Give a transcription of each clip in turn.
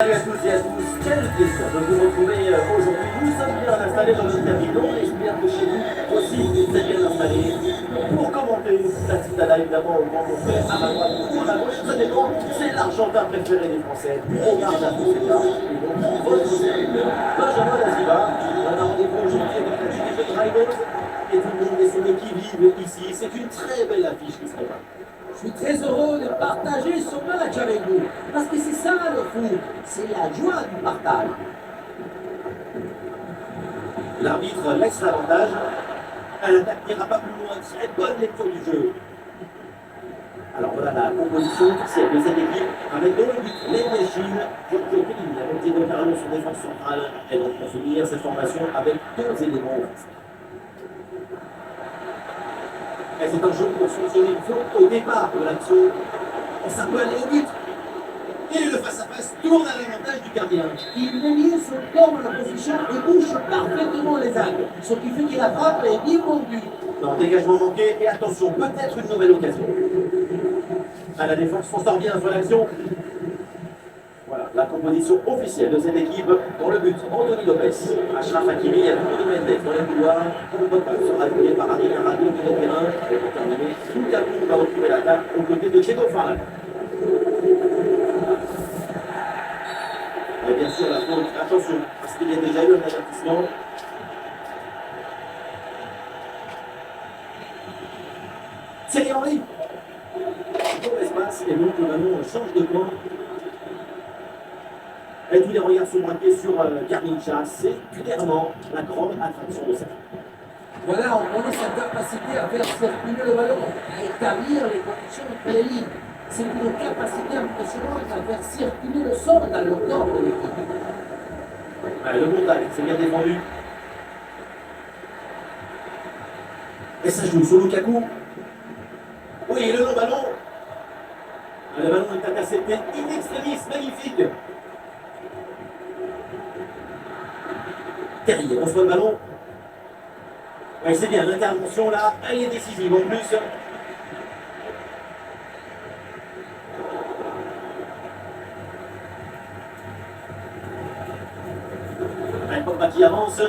Salut à toutes et à tous, quel plaisir de vous retrouver aujourd'hui. Nous sommes bien installés dans notre pavillon et j'espère que chez vous aussi vous êtes bien installés pour commenter la Citadelle, évidemment au grand frère à ma droite ou à ma gauche, ça dépend, c'est l'Argentin préféré des Français, Omar Da Fonseca, et donc votre serviteur, Benjamin Daziva. On a rendez-vous aujourd'hui avec la team de Dragons et tout le monde et son équipe vive ici. C'est une très belle affiche qui se prépare. Je suis très heureux de partager ce match avec vous, parce que c'est ça le foot, c'est la joie du partage. L'arbitre laisse l'avantage. Elle n'ira pas plus loin. Très bonne lecture du jeu. Alors voilà la composition officielle de cette équipe avec dans le but l'Endechine, Giorgio Chiellini, avec Diego Carlo sur défense centrale. Et donc pour finir cette formation avec deux éléments offensifs. Et c'est un jeu pour sanctionner une faute au départ de l'action. On s'appelle aller au but. Et le face-à-face tourne à l'avantage du gardien. Il dévie son corps en la position et bouche parfaitement les angles, ce qui fait que la frappe est bien vendue. Non, dégagement manqué et attention, peut-être une nouvelle occasion. À la défense s'en sort bien sur l'action. Voilà, la composition officielle de cette équipe dans le but. Anthony Lopez, Achraf Hakimi, Nuno Mendes dans les couloirs. Pogba sera appuyé par Adrien Rabiot de terrain. Et pour terminer, Lukaku va retrouver l'attaque aux côtés de Diego Forlán. Et bien sûr, la faute, attention, parce qu'il y a déjà eu un avertissement. Thierry Henry. Bon espace, et donc le ballon change de camp. Et tous les regards sont braqués sur Garrincha. C'est clairement la grande attraction de cette. Voilà, on connaît sa capacité à faire circuler le ballon, à établir les conditions entre les lignes. C'est une capacité impressionnante à faire circuler le sol dans le corps de l'équipe. Le contact, c'est bien défendu. Et ça joue sur Lukaku. Oui, le long ballon. Le ballon est intercepté in extremis, magnifique. Terrier reçoit le ballon. Oui, c'est bien, l'intervention là, elle est décisive en plus. Pogba qui avance.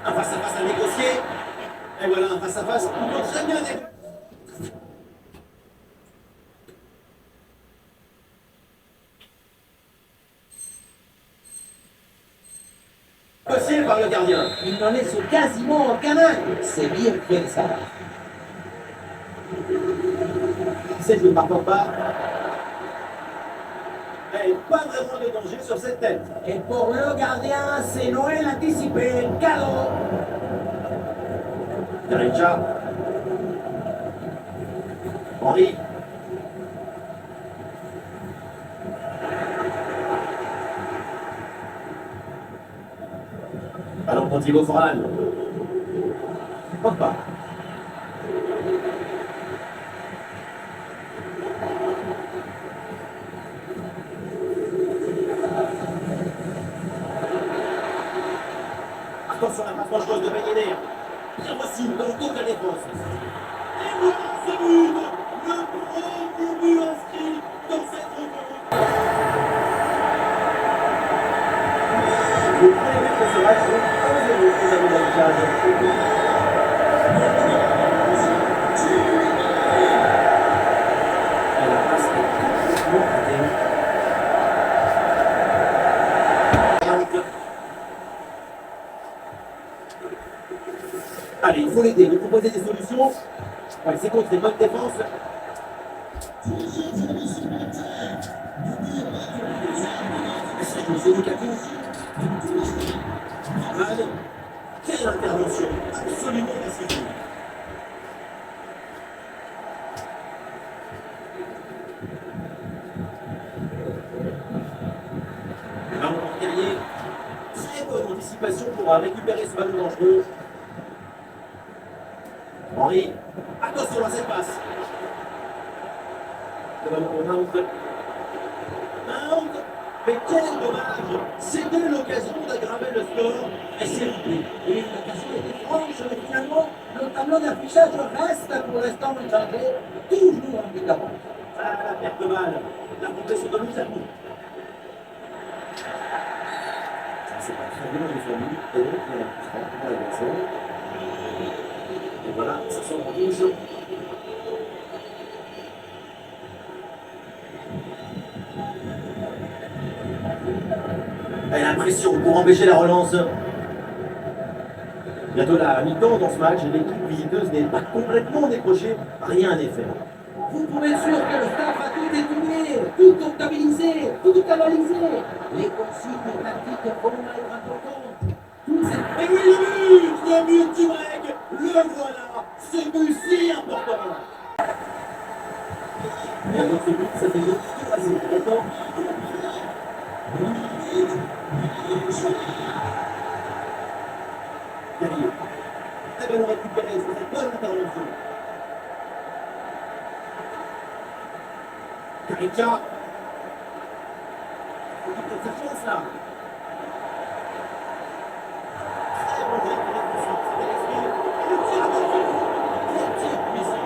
Un face-à-face à négocier. Et voilà, un face-à-face plutôt très bien négocié. Négocié par le gardien. Il n'en laisse quasiment aucun angle. C'est bien fait ça. C'est joué par Pogba. Et pas vraiment de danger sur cette tête. Et pour le gardien, c'est Noël anticipé, cadeau. Garrincha. Henry. Ballon pour Diego Forlán. Pogba. Attention à la passe dangereuse de Ben Yedder. Bien reçu dans le dos de la défense. Et voilà ce but. Le premier but inscrit dans cette rencontre. Le premier but de ce match, donc 1-0 aux amis d'Alcade. Et la passe est complètement ratée. Allez, il faut l'aider, lui proposer des solutions. Ouais, c'est contre les bonnes défenses. C'est Lukaku. Mal. Quelle intervention absolument décisive. Ballon pour Terrier. Très bonne anticipation pour récupérer ce ballon dangereux. Henry, attention à cette passe. Le ballon pour Mount. Mount, mais quel dommage. C'était l'occasion d'aggraver le score. Et c'est loupé. Et l'occasion était franche, mais finalement, le tableau d'affichage reste pour l'instant inchangé, toujours en but d'avance. Ah, la perte de balle. La progression de Lukaku. c'est pas très bien défendu. Et donc, il y a un coup franc pour l'adversaire. Et voilà, ça sort en touche. Et la pression pour empêcher la relance. Bientôt la mi-temps dans ce match, l'équipe visiteuse n'est pas complètement décrochée, rien n'est fait. Vous pouvez être sûr que le staff a tout étudié, tout comptabilisé, tout analysé. Les consignes tactiques vont être importantes. Toute cette... Et oui, le but du break, le voilà, ce but si important. Et avec ce but, ça fait le troisième temps. Derrière. Très bien récupéré, c'est cette bonne intervention. Carica. Il faut peut-être sa chance là. Très bon récupération. C'est Alexis. Et le tir, attention. Quel tir puissant.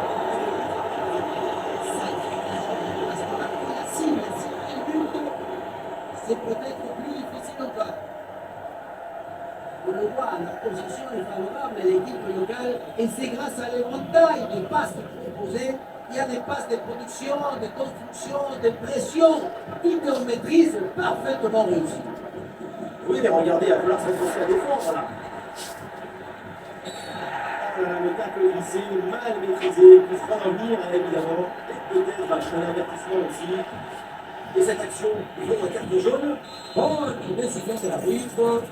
C'est peut-être plus difficile encore. On le voit, leur position est favorable à l'équipe locale et c'est grâce à l'éventail de passes proposées. Il y a des passes de production, de construction, de pression, tout en maîtrise parfaitement réussi. Oui, mais regardez, il va falloir s'associer à défendre là. Le tacle glissé, mal maîtrisé, qui fera revenir évidemment. Et peut-être un avertissement aussi. Et cette action, ils ont un carte jaune. Bon, il est sifflé de l'arbitre.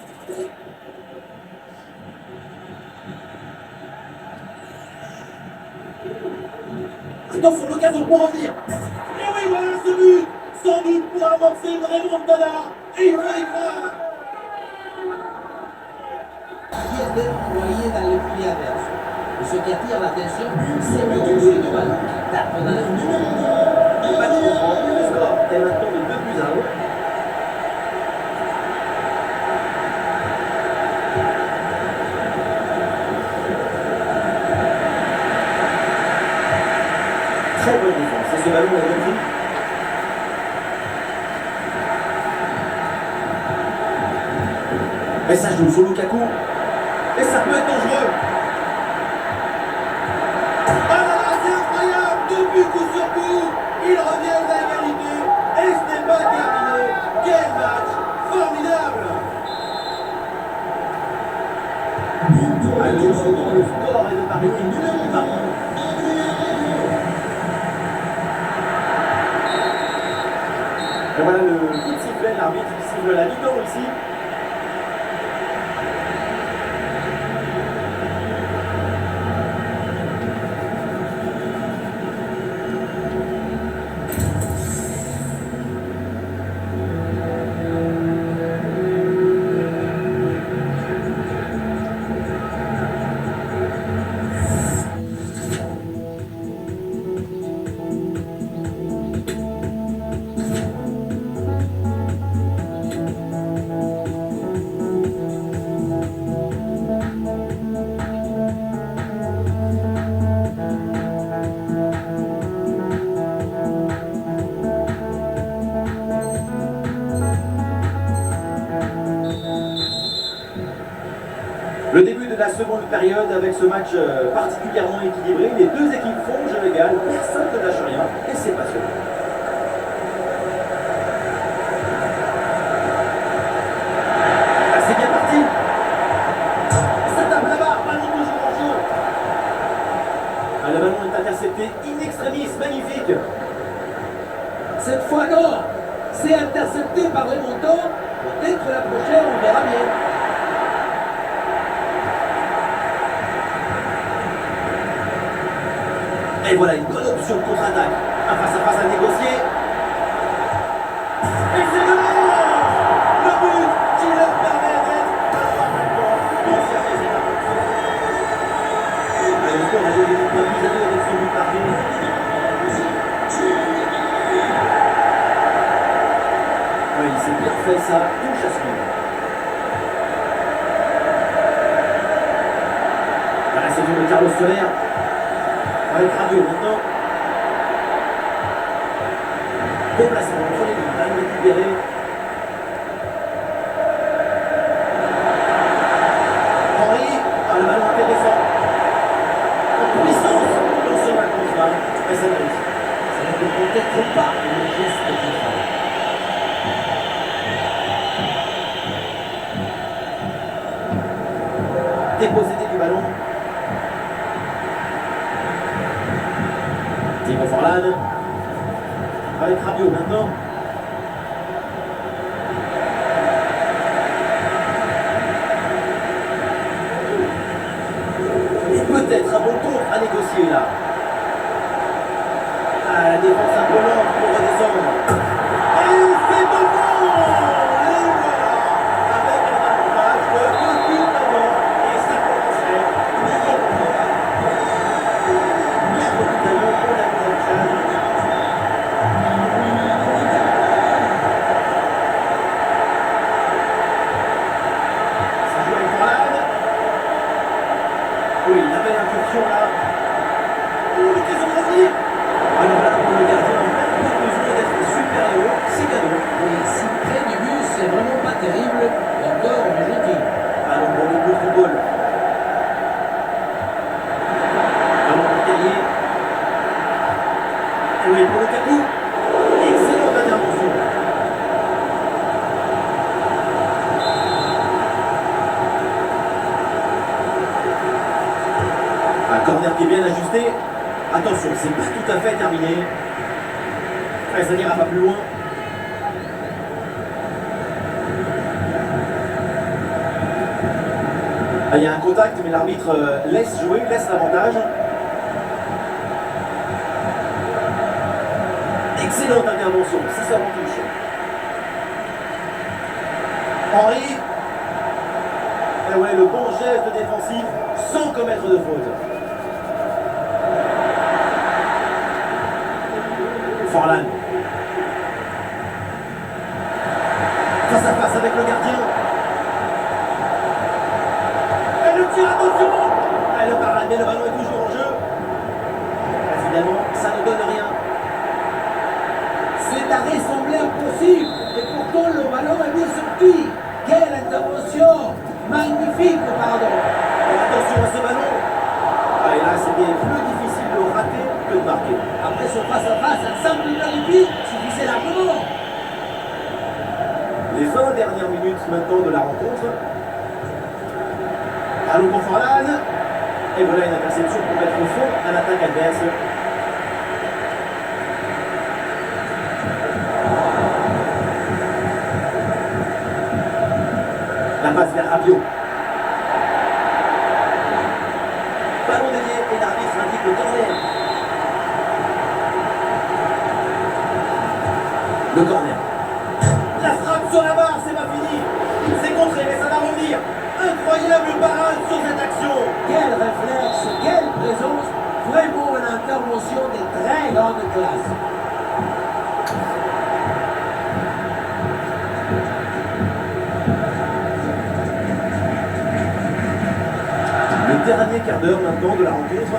Attention, l'occasion pour revenir. Et oui, voilà ce but. Sans doute pour amorcer une remontada. Et il va y croire. Qui était envoyé dans le filet adverse. Et ce qui attire l'attention, c'est le toucher de ballon qui tape dans le Le match reprend. Le score est maintenant de 2-1. Très bonne défense. Et ce ballon est repris. Et ça joue sur Lukaku. Et ça peut être dangereux. Ah là là, c'est incroyable. 2 buts coup sur coup. Ils reviennent à égalité. Et ce n'est pas terminé. Quel match formidable. Allez, le score est de Paris. Et voilà le coup de sifflet, l'arbitre qui siffle la mi-temps ici. Le début de la seconde période avec ce match particulièrement équilibré. Les deux équipes font jeu égal, personne ne lâche rien et c'est passionnant. Ah, c'est bien parti. Ça tape là-bas, ballon toujours en jeu. Ah, le ballon est intercepté in extremis, magnifique. Cette fois, non. C'est intercepté par les montants. Peut-être la prochaine, on verra bien. Et voilà une bonne option de contre-attaque. Un face-à-face à négocier. Et c'est le but qui leur permet d'être parfaitement conservé cette action. Le score est de 2 avec ce but marqué. Oui, c'est bien fait ça, touche à suivre. La réception de Carlos Soler. Avec Radio maintenant. Déplacement entre les lignes, balle récupérée. dépossédé du ballon. Timo Forlan. Avec Rabiot maintenant. Et peut-être un bon contre à négocier là. Ah, la défense un peu lente pour redescendre. Et c'est bon! Et voilà! Avec un avantage de 2 buts avant. Et ça commencerait immédiatement. Notre bataillon pour la Nouvelle-Zélande. Ça joue avec Forlan. Oui, la belle incursion là. Oh, l'occasion de revenir. Alors là, pour le gardien, même pas besoin d'être super-héros, c'est cadeau. Et si près du but, c'est vraiment pas terrible. Et encore, on est gentil. Ballon pour le coup de football. Ballon pour Tellier. Et oui, pour Lukaku. Excellente intervention. Un corner qui est bien ajusté. Attention, c'est pas tout à fait terminé. Ça n'ira pas plus loin. Il y a un contact, mais l'arbitre laisse jouer, laisse l'avantage. Excellente intervention, si ça en touche. Henry. Et ouais, le bon geste défensif sans commettre de faute. Forlan. Face à face avec le gardien. Et le tir, attention! Et le parade, mais le ballon est toujours en jeu. Et finalement, ça ne donne rien. Cet arrêt semblait impossible. Et pourtant, le ballon est bien sorti. Quelle intervention! Magnifique, pardon. Et attention à ce ballon. Ah, et là, c'était plus difficile de rater que de marquer. Après ce face-à-face, un simple but suffisait largement. Les 20 dernières minutes maintenant de la rencontre. Ballon pour Forlan. Et voilà une interception pour mettre au fond à l'attaque adverse. La passe vers Rabiot. Ballon dévié et l'arbitre indique le corner. Le corner. La frappe sur la barre, c'est pas fini. C'est contré, mais ça va revenir. Incroyable parade sur cette action. Quel réflexe, quelle présence. Vraiment une intervention de très grande classe. Le dernier quart d'heure maintenant de la rencontre.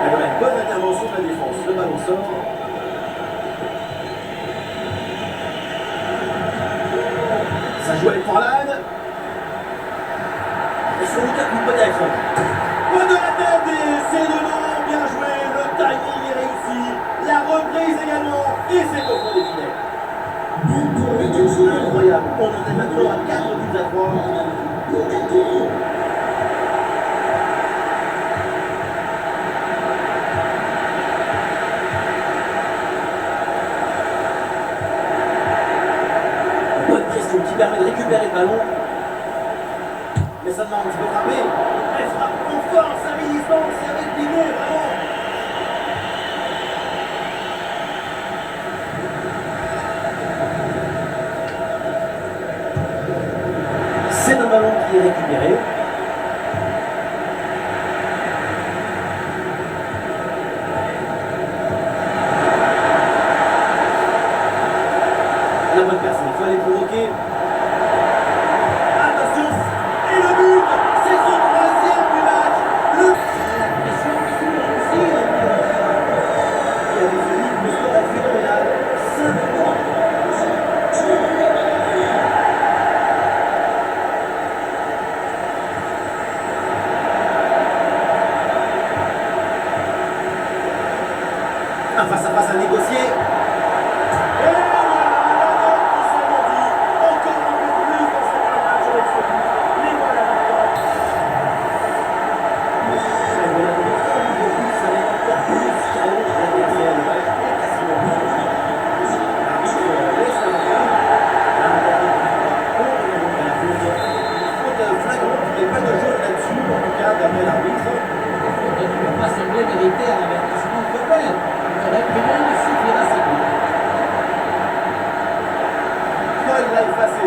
Et voilà une bonne intervention de la défense. Le ballon sort. Ça joue avec Forlan. Et sur Lukaku peut-être. Point de la tête et c'est de long. Bien joué. Le timing est réussi. La reprise également. Et c'est au fond des filets. Incroyable. On en est maintenant à 4 buts à 3. Bonne pression qui permet de récupérer le ballon. Mais ça demande un petit peu frapper. Elle frappe en force à mi-distance et avec Pino, vraiment. C'est un ballon qui est récupéré. La bonne personne, il faut aller provoquer. Attention, et le but, c'est son troisième du match. Le La pression qui aussi. qui avait fini le score est phénoménal. 5-3.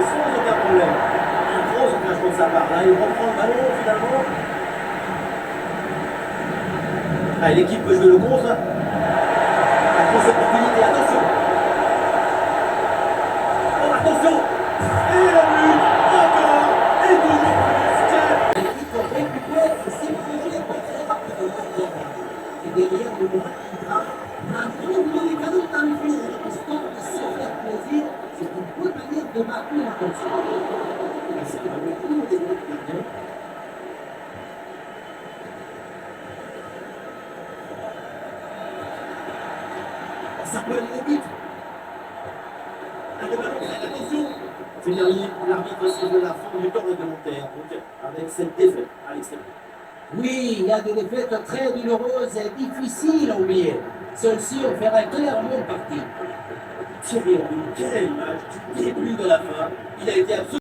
sans aucun problème. Un gros engagement de sa part. Là, il reprend le ballon finalement. Ah, l'équipe peut jouer le contre. La grosse opportunité, attention. Oh, attention. Et le but, encore, et toujours plus. L'équipe récupère et s'est plongée très rapidement. Et derrière le moment qui frappe, un gros molécano dans le fond, histoire de se faire plaisir. C'est une bonne manière de marquer l'attention. Et c'est le retour des autres gardiens. Ça peut aller vite. Attention. C'est terminé. L'arbitre siffle la fin du temps réglementaire. Donc, avec cette défaite à l'extérieur. Oui, il y a des défaites très douloureuses et difficiles à oublier. Celle-ci en fera clairement partie. Thierry Henry, quel match du début de la fin. Il a été absolument